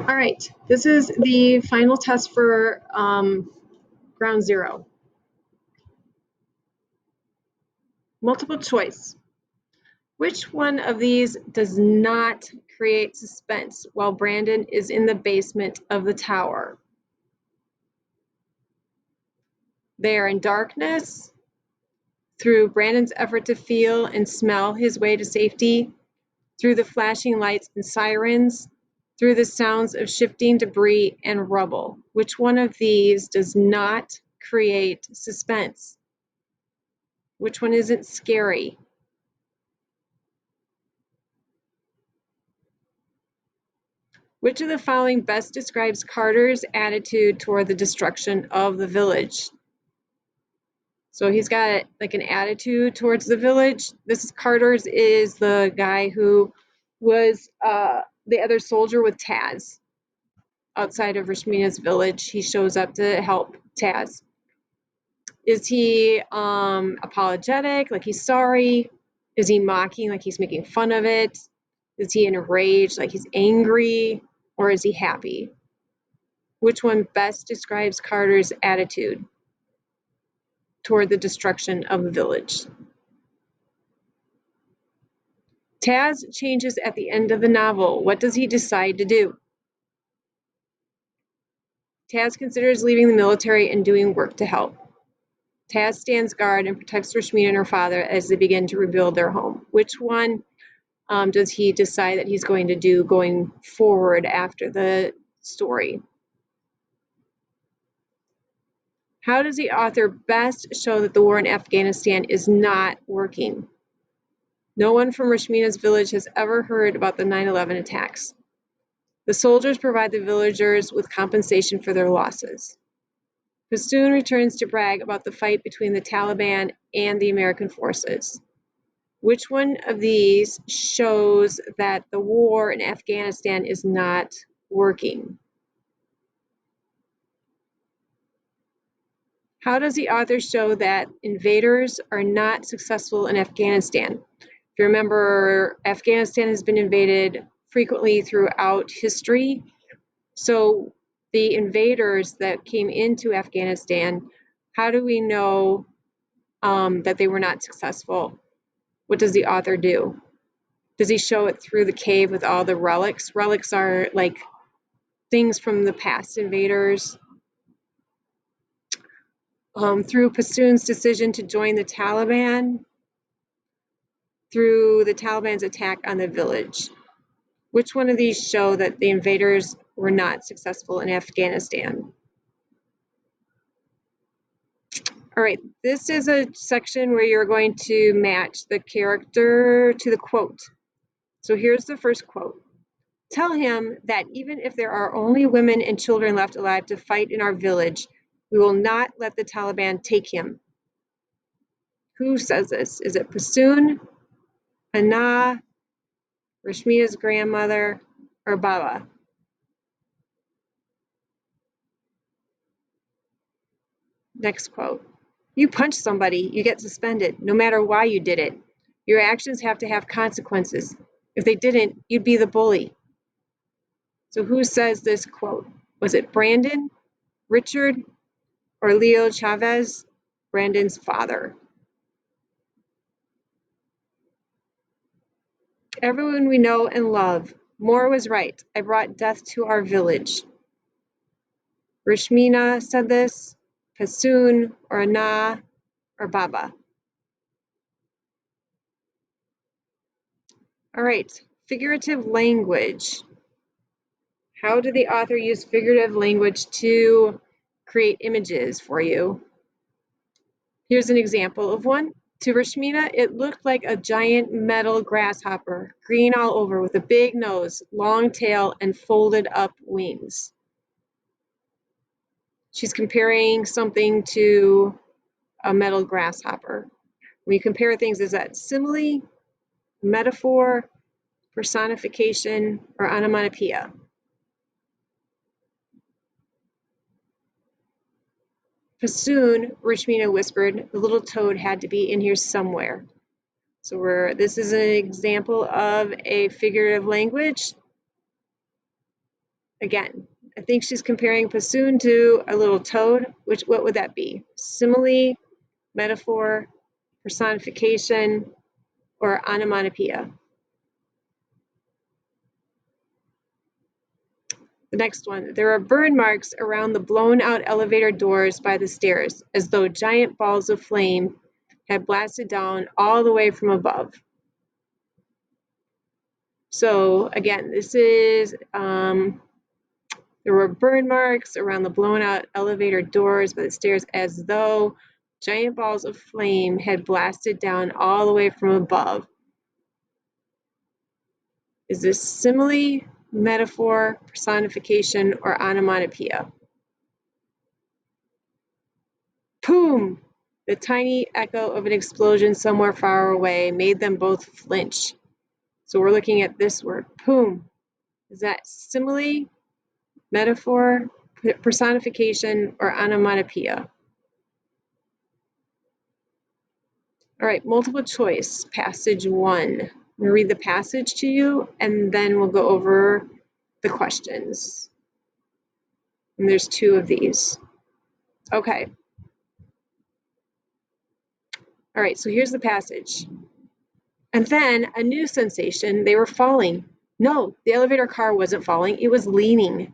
All right, this is the final test for ground zero. Multiple choice. Which one of these does not create suspense while Brandon is in the basement of the tower? They are in darkness, through Brandon's effort to feel and smell his way to safety, through the flashing lights and sirens, through the sounds of shifting debris and rubble. Which one of these does not create suspense? Which one isn't scary? Which of the following best describes Carter's attitude toward the destruction of the village? So he's got like an attitude towards the village. Carter's is the guy who was the other soldier with Taz outside of Rashmina's village. He shows up to help Taz. Is he apologetic, like he's sorry? Is he mocking, like he's making fun of it? Is he enraged, like he's angry? Or is he happy? Which one best describes Carter's attitude toward the destruction of the village? Taz changes at the end of the novel. What does he decide to do? Taz considers leaving the military and doing work to help. Taz stands guard and protects Rashmina and her father as they begin to rebuild their home. Which one does he decide that he's going to do going forward after the story? How does the author best show that the war in Afghanistan is not working? No one from Rashmina's village has ever heard about the 9/11 attacks. The soldiers provide the villagers with compensation for their losses. Pashtoon returns to brag about the fight between the Taliban and the American forces. Which one of these shows that the war in Afghanistan is not working? How does the author show that invaders are not successful in Afghanistan? If you remember, Afghanistan has been invaded frequently throughout history. So the invaders that came into Afghanistan, how do we know that they were not successful? What does the author do? Does he show it through the cave with all the relics? Relics are like things from the past invaders. Through Pashtoon's decision to join the Taliban, through the Taliban's attack on the village. Which one of these show that the invaders were not successful in Afghanistan? All right, this is a section where you're going to match the character to the quote. So here's the first quote. Tell him that even if there are only women and children left alive to fight in our village, we will not let the Taliban take him. Who says this? Is it Pashtoon, Anna, Rashmina's grandmother, or Baba? Next quote. You punch somebody, you get suspended, no matter why you did it. Your actions have to have consequences. If they didn't, you'd be the bully. So who says this quote? Was it Brandon, Richard, or Leo Chavez, Brandon's father? Everyone we know and love. Moore was right. I brought death to our village. Rashmina said this, Pashtoon, or Anna, or Baba. All right, figurative language. How did the author use figurative language to create images for you? Here's an example of one. To Rashmina, it looked like a giant metal grasshopper, green all over, with a big nose, long tail, and folded up wings. She's comparing something to a metal grasshopper. When you compare things, is that simile, metaphor, personification, or onomatopoeia? Pashtoon, Rashmina whispered, the little toad had to be in here somewhere. So this is an example of a figurative language. Again, I think she's comparing Passoon to a little toad. What would that be? Simile, metaphor, personification, or onomatopoeia? The next one, there are burn marks around the blown out elevator doors by the stairs, as though giant balls of flame had blasted down all the way from above. So again, this is, there were burn marks around the blown out elevator doors by the stairs, as though giant balls of flame had blasted down all the way from above. Is this simile, metaphor, personification, or onomatopoeia? Boom! The tiny echo of an explosion somewhere far away made them both flinch. So we're looking at this word, boom. Is that simile, metaphor, personification, or onomatopoeia? All right, multiple choice, passage 1. I'm going to read the passage to you, and then we'll go over the questions. And there's 2 of these. Okay. All right, so here's the passage. And then a new sensation, they were falling. No, the elevator car wasn't falling, it was leaning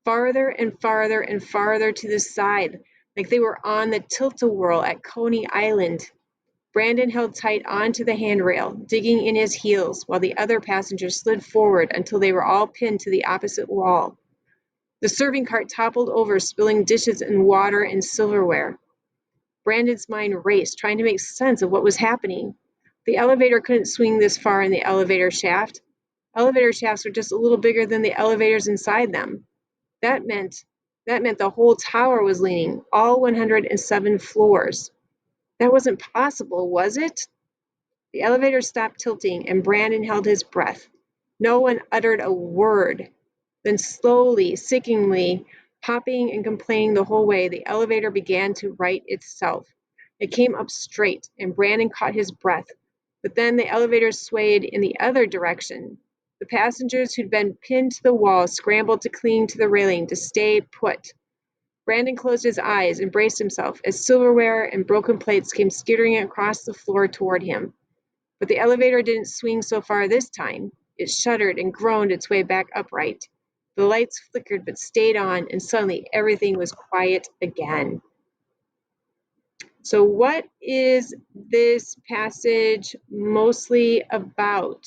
farther and farther and farther to the side, like they were on the tilt-a-whirl at Coney Island. Brandon held tight onto the handrail, digging in his heels, while the other passengers slid forward until they were all pinned to the opposite wall. The serving cart toppled over, spilling dishes and water and silverware. Brandon's mind raced, trying to make sense of what was happening. The elevator couldn't swing this far in the elevator shaft. Elevator shafts were just a little bigger than the elevators inside them. That meant the whole tower was leaning, all 107 floors. That wasn't possible, was it? The elevator stopped tilting, and Brandon held his breath. No one uttered a word. Then slowly, sickeningly, hopping and complaining the whole way, the elevator began to right itself. It came up straight, and Brandon caught his breath. But then the elevator swayed in the other direction. The passengers who'd been pinned to the wall scrambled to cling to the railing to stay put. Brandon closed his eyes and braced himself as silverware and broken plates came skittering across the floor toward him. But the elevator didn't swing so far this time. It shuddered and groaned its way back upright. The lights flickered but stayed on, and suddenly everything was quiet again. So what is this passage mostly about?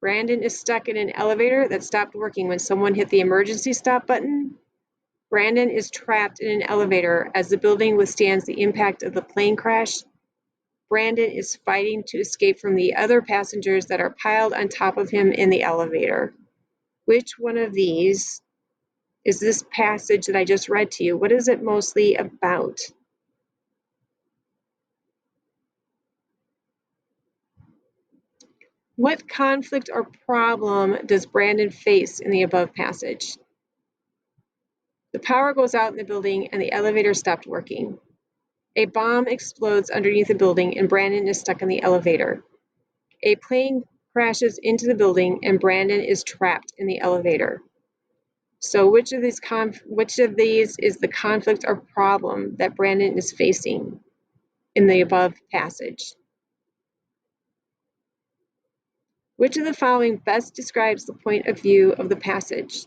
Brandon is stuck in an elevator that stopped working when someone hit the emergency stop button. Brandon is trapped in an elevator as the building withstands the impact of the plane crash. Brandon is fighting to escape from the other passengers that are piled on top of him in the elevator. Which one of these is this passage that I just read to you? What is it mostly about? What conflict or problem does Brandon face in the above passage? The power goes out in the building and the elevator stopped working. A bomb explodes underneath the building and Brandon is stuck in the elevator. A plane crashes into the building and Brandon is trapped in the elevator. So which of these is the conflict or problem that Brandon is facing in the above passage? Which of the following best describes the point of view of the passage?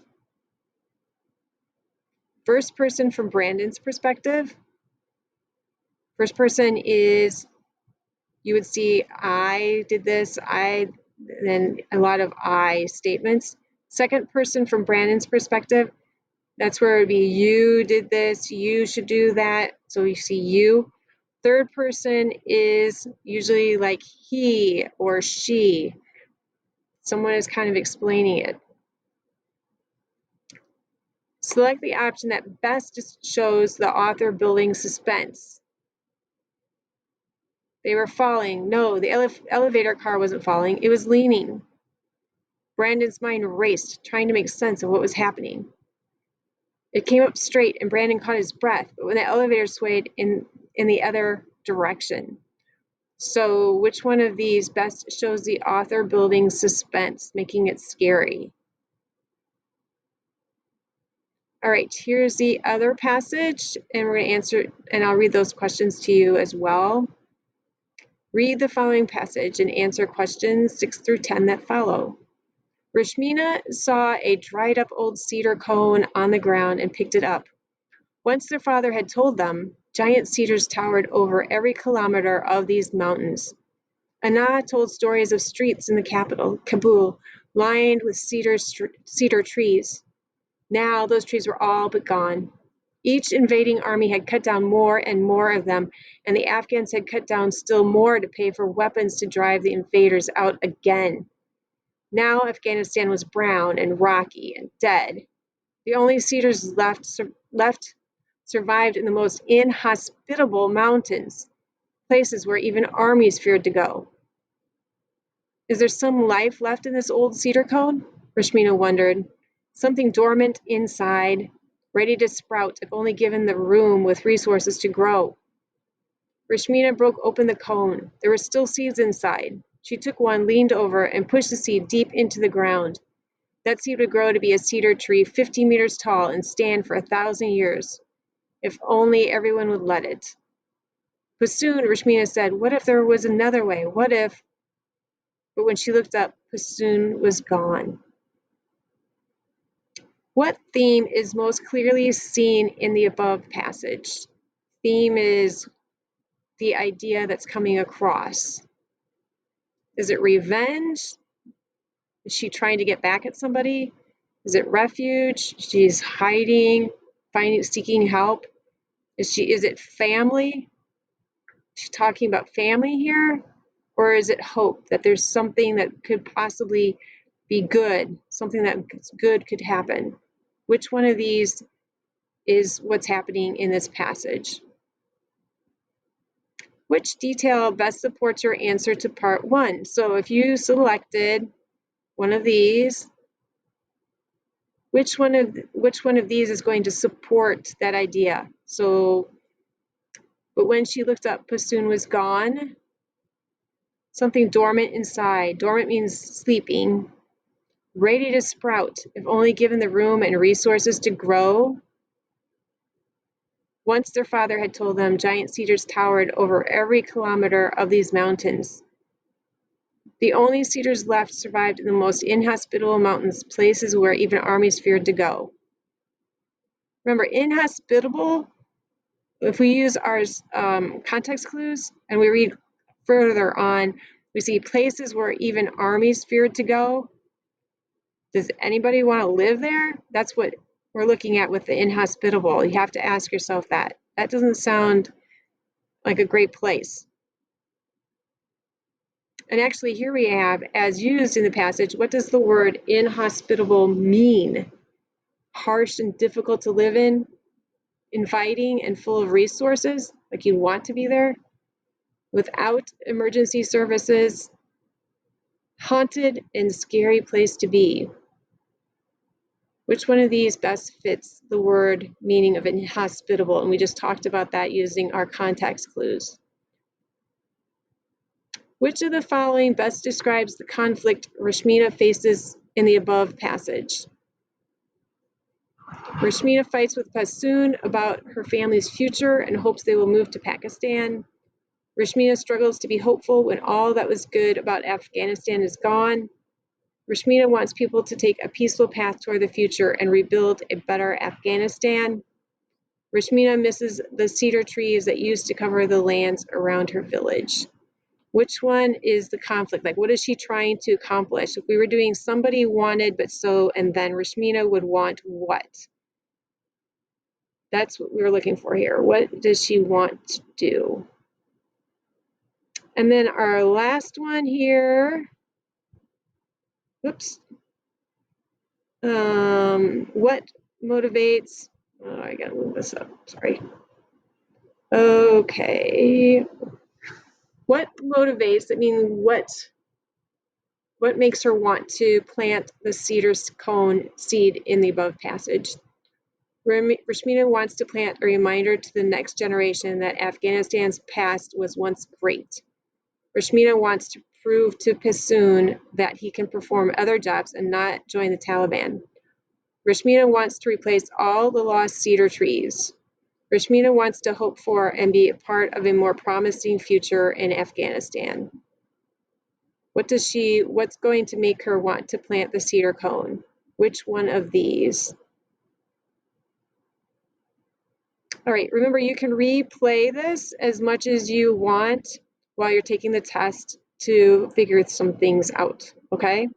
First person from Brandon's perspective. First person is, you would see, I did this, then a lot of I statements. Second person from Brandon's perspective, that's where it would be, you did this, you should do that. So you see you. Third person is usually like he or she. Someone is kind of explaining it. Select the option that best shows the author building suspense. They were falling. No, the elevator car wasn't falling. It was leaning. Brandon's mind raced, trying to make sense of what was happening. It came up straight, and Brandon caught his breath, but when the elevator swayed in the other direction. So which one of these best shows the author building suspense, making it scary? All right, here's the other passage, and we're going to answer, and I'll read those questions to you as well. Read the following passage and answer questions 6 through 10 that follow. Rashmina saw a dried up old cedar cone on the ground and picked it up. Once their father had told them, giant cedars towered over every kilometer of these mountains. Anna told stories of streets in the capital, Kabul, lined with cedar trees. Now those trees were all but gone. Each invading army had cut down more and more of them, and the Afghans had cut down still more to pay for weapons to drive the invaders out again. Now Afghanistan was brown and rocky and dead. The only cedars left survived in the most inhospitable mountains, places where even armies feared to go. Is there some life left in this old cedar cone? Rashmina wondered. Something dormant inside, ready to sprout if only given the room with resources to grow. Rashmina broke open the cone. There were still seeds inside. She took one, leaned over, and pushed the seed deep into the ground. That seed would grow to be a cedar tree 50 meters tall and stand for 1,000 years. If only everyone would let it. But soon, Rashmina said, what if there was another way? What if? But when she looked up, Passoon was gone. What theme is most clearly seen in the above passage? Theme is the idea that's coming across. Is it revenge? Is she trying to get back at somebody? Is it refuge? She's hiding, seeking help. Is it family? She's talking about family here? Or is it hope that there's something that could possibly be good, something that good could happen? Which one of these is what's happening in this passage? Which detail best supports your answer to part 1? So if you selected one of these, which one of these is going to support that idea? So, but when she looked up, Passoon was gone. Something dormant inside. Dormant means sleeping. Ready to sprout, if only given the room and resources to grow. Once their father had told them, giant cedars towered over every kilometer of these mountains. The only cedars left survived in the most inhospitable mountains, places where even armies feared to go. Remember, inhospitable, if we use our context clues and we read further on, we see places where even armies feared to go. Does anybody want to live there? That's what we're looking at with the inhospitable. You have to ask yourself that. That doesn't sound like a great place. And actually here we have, as used in the passage, what does the word inhospitable mean? Harsh and difficult to live in, inviting and full of resources, like you want to be there, without emergency services, haunted and scary place to be. Which one of these best fits the word meaning of inhospitable? And we just talked about that using our context clues. Which of the following best describes the conflict Rashmina faces in the above passage? Rashmina fights with Passoon about her family's future and hopes they will move to Pakistan. Rashmina struggles to be hopeful when all that was good about Afghanistan is gone. Rashmina wants people to take a peaceful path toward the future and rebuild a better Afghanistan. Rashmina misses the cedar trees that used to cover the lands around her village. Which one is the conflict? Like, what is she trying to accomplish? If we were doing somebody wanted but so, and then Rashmina would want what? That's what we were looking for here. What does she want to do? And then our last one here. Oops. What motivates? Oh, I gotta move this up. Sorry. Okay. What motivates? I mean, what makes her want to plant the cedar cone seed in the above passage? Rashmina wants to plant a reminder to the next generation that Afghanistan's past was once great. Rashmina wants to prove to Passoon that he can perform other jobs and not join the Taliban. Rashmina wants to replace all the lost cedar trees. Rashmina wants to hope for and be a part of a more promising future in Afghanistan. What's going to make her want to plant the cedar cone? Which one of these? All right, remember you can replay this as much as you want while you're taking the test to figure some things out, okay?